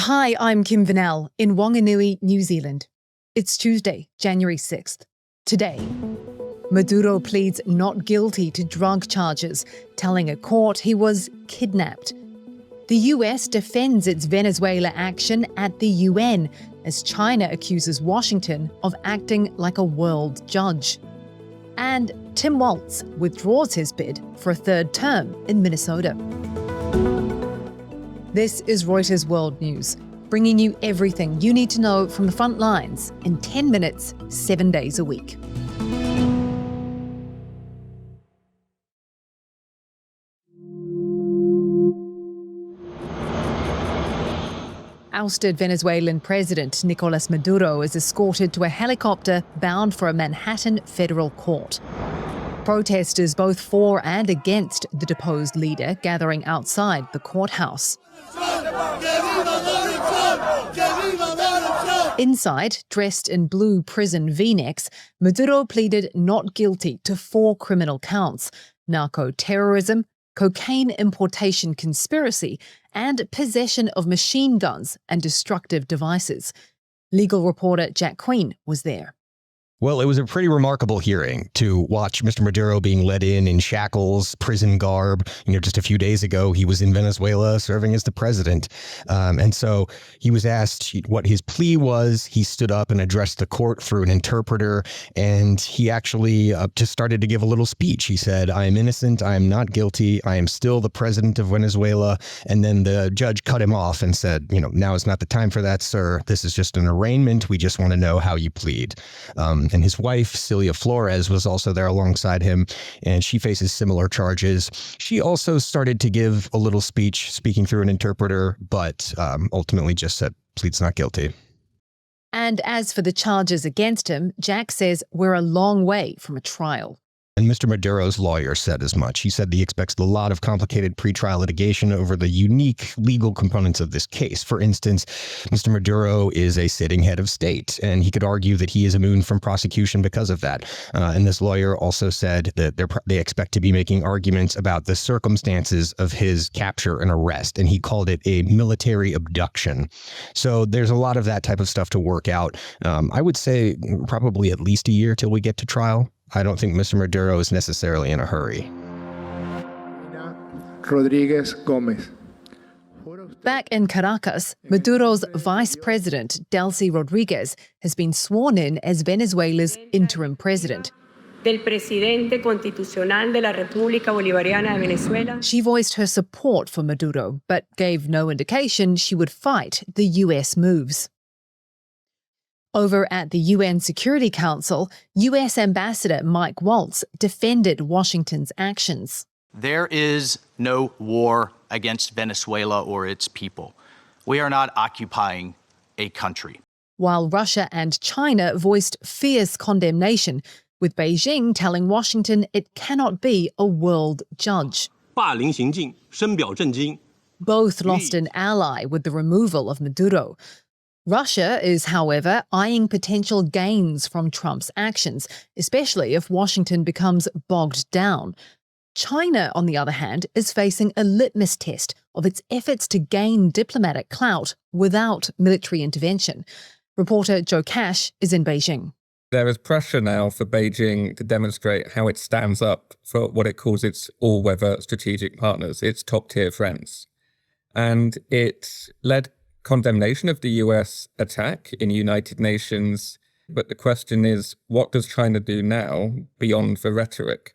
Hi, I'm Kim Vanel in Wanganui, New Zealand. It's Tuesday, January 6th. Today, Maduro pleads not guilty to drug charges, telling a court he was kidnapped. The US defends its Venezuela action at the UN as China accuses Washington of acting like a world judge. And Tim Walz withdraws his bid for a third term in Minnesota. This is Reuters World News, bringing you everything you need to know from the front lines in 10 minutes, 7 days a week. Ousted Venezuelan President Nicolas Maduro is escorted to a helicopter bound for a Manhattan federal court. Protesters both for and against the deposed leader gathering outside the courthouse. Inside, dressed in blue prison V-necks, Maduro pleaded not guilty to 4 criminal counts: narco-terrorism, cocaine importation conspiracy, and possession of machine guns and destructive devices. Legal reporter Jack Queen was there. Well, it was a pretty remarkable hearing to watch Mr. Maduro being led in shackles, prison garb. Just a few days ago, he was in Venezuela serving as the president. And so he was asked what his plea was. He stood up and addressed the court through an interpreter, and he actually just started to give a little speech. He said, "I am innocent. I am not guilty. I am still the president of Venezuela." And then the judge cut him off and said, "Now is not the time for that, sir. This is just an arraignment. We just want to know how you plead." And his wife, Celia Flores, was also there alongside him, and she faces similar charges. She also started to give a little speech, speaking through an interpreter, but ultimately just said pleads not guilty. And as for the charges against him, Jack says we're a long way from a trial. And Mr. Maduro's lawyer said as much. He said he expects a lot of complicated pretrial litigation over the unique legal components of this case. For instance, Mr. Maduro is a sitting head of state, and he could argue that he is immune from prosecution because of that. And this lawyer also said that they expect to be making arguments about the circumstances of his capture and arrest, and he called it a military abduction. So there's a lot of that type of stuff to work out. I would say probably at least a year till we get to trial. I don't think Mr. Maduro is necessarily in a hurry. Rodriguez Gomez. Back in Caracas, Maduro's vice president, Delcy Rodriguez, has been sworn in as Venezuela's interim president. Del presidente constitucional de la República Bolivariana de Venezuela. She voiced her support for Maduro, but gave no indication she would fight the US moves. Over at the UN Security Council, US Ambassador Mike Walz defended Washington's actions. There is no war against Venezuela or its people. We are not occupying a country. While Russia and China voiced fierce condemnation, with Beijing telling Washington it cannot be a world judge. 霸凌行径深表震惊. Both lost an ally with the removal of Maduro. Russia is, however, eyeing potential gains from Trump's actions, especially if Washington becomes bogged down. China, on the other hand, is facing a litmus test of its efforts to gain diplomatic clout without military intervention. Reporter Joe Cash is in Beijing. There is pressure now for Beijing to demonstrate how it stands up for what it calls its all-weather strategic partners, its top-tier friends. And it led condemnation of the US attack in United Nations. But the question is, what does China do now beyond the rhetoric?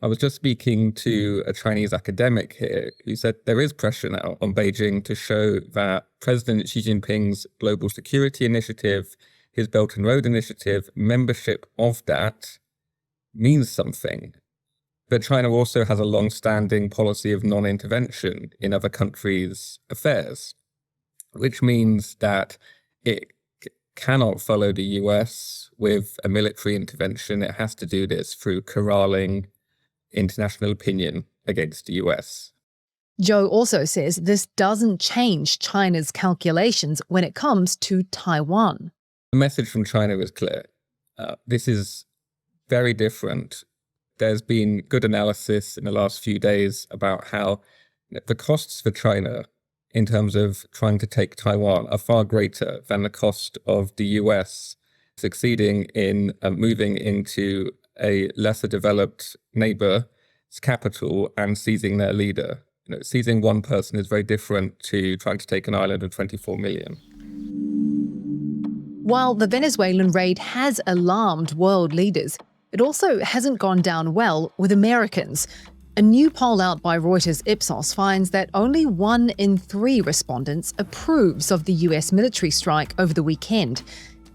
I was just speaking to a Chinese academic here who said there is pressure now on Beijing to show that President Xi Jinping's Global Security Initiative, his Belt and Road Initiative, membership of that means something. But China also has a long-standing policy of non-intervention in other countries' affairs, which means that it cannot follow the US with a military intervention. It has to do this through corralling international opinion against the US. Joe also says this doesn't change China's calculations when it comes to Taiwan. The message from China is clear. This is very different. There's been good analysis in the last few days about how the costs for China in terms of trying to take Taiwan are far greater than the cost of the US succeeding in moving into a lesser developed neighbor's capital and seizing their leader. Seizing one person is very different to trying to take an island of 24 million. While the Venezuelan raid has alarmed world leaders, it also hasn't gone down well with Americans. A new poll out by Reuters Ipsos finds that only 1 in 3 respondents approves of the US military strike over the weekend.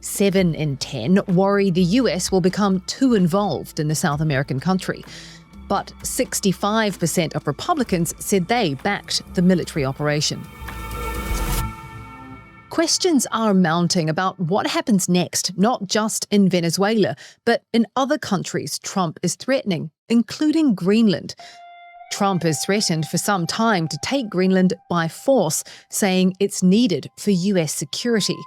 7 in 10 worry the US will become too involved in the South American country. But 65% of Republicans said they backed the military operation. Questions are mounting about what happens next, not just in Venezuela, but in other countries Trump is threatening, including Greenland. Trump has threatened for some time to take Greenland by force, saying it's needed for US security.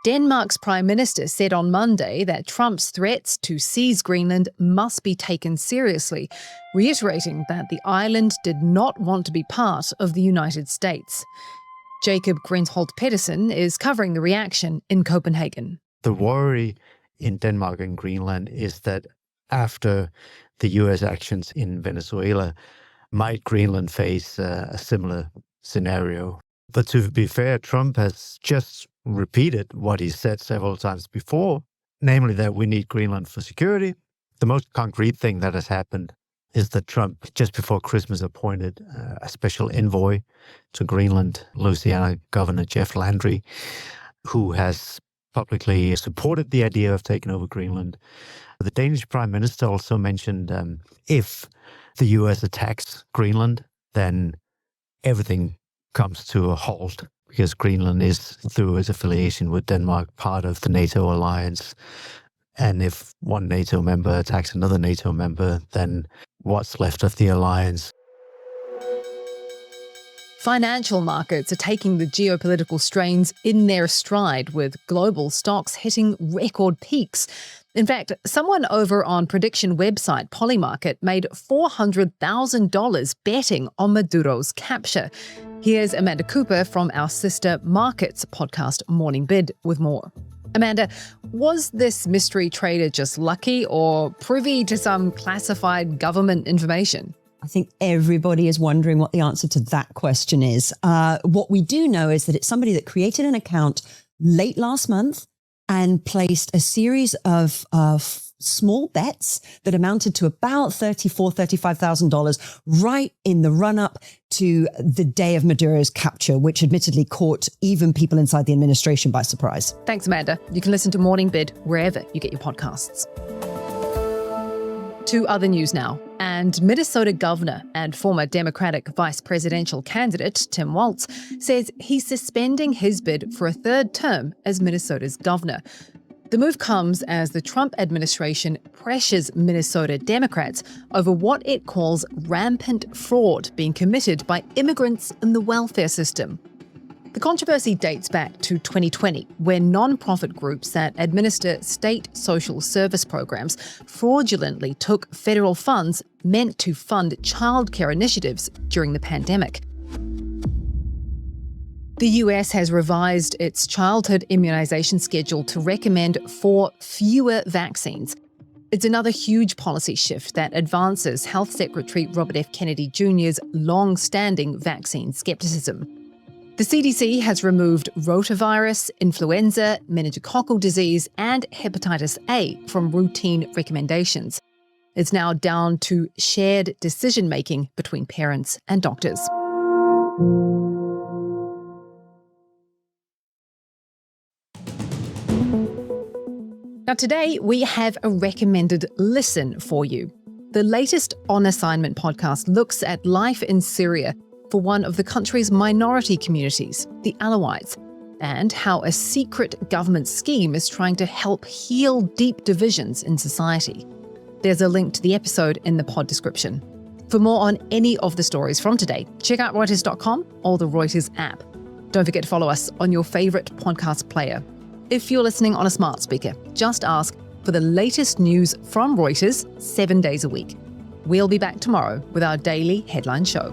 Denmark's Prime Minister said on Monday that Trump's threats to seize Greenland must be taken seriously, reiterating that the island did not want to be part of the United States. Jacob Grensholt-Pedersen is covering the reaction in Copenhagen. The worry in Denmark and Greenland is that after the US actions in Venezuela, might Greenland face a similar scenario? But to be fair, Trump has just repeated what he said several times before, namely that we need Greenland for security. The most concrete thing that has happened is that Trump, just before Christmas, appointed a special envoy to Greenland, Louisiana Governor Jeff Landry, who has publicly supported the idea of taking over Greenland. The Danish Prime Minister also mentioned if the US attacks Greenland, then everything comes to a halt, because Greenland is, through its affiliation with Denmark, part of the NATO alliance. And if one NATO member attacks another NATO member, then what's left of the alliance? Financial markets are taking the geopolitical strains in their stride, with global stocks hitting record peaks. In fact, someone over on prediction website Polymarket made $400,000 betting on Maduro's capture. Here's Amanda Cooper from our sister Markets podcast Morning Bid with more. Amanda, was this mystery trader just lucky or privy to some classified government information? I think everybody is wondering what the answer to that question is. What we do know is that it's somebody that created an account late last month and placed a series of small bets that amounted to about $35,000 right in the run-up to the day of Maduro's capture, which admittedly caught even people inside the administration by surprise. Thanks, Amanda. You can listen to Morning Bid wherever you get your podcasts. To other news now. And Minnesota governor and former Democratic vice presidential candidate Tim Walz says he's suspending his bid for a third term as Minnesota's governor. The move comes as the Trump administration pressures Minnesota Democrats over what it calls rampant fraud being committed by immigrants in the welfare system. The controversy dates back to 2020, when nonprofit groups that administer state social service programs fraudulently took federal funds meant to fund childcare initiatives during the pandemic. The US has revised its childhood immunization schedule to recommend 4 fewer vaccines. It's another huge policy shift that advances Health Secretary Robert F. Kennedy Jr.'s long-standing vaccine skepticism. The CDC has removed rotavirus, influenza, meningococcal disease, and hepatitis A from routine recommendations. It's now down to shared decision-making between parents and doctors. Now today, we have a recommended listen for you. The latest On Assignment podcast looks at life in Syria for one of the country's minority communities, the Alawites, and how a secret government scheme is trying to help heal deep divisions in society. There's a link to the episode in the pod description. For more on any of the stories from today, check out Reuters.com or the Reuters app. Don't forget to follow us on your favorite podcast player. If you're listening on a smart speaker, just ask for the latest news from Reuters 7 days a week. We'll be back tomorrow with our daily headline show.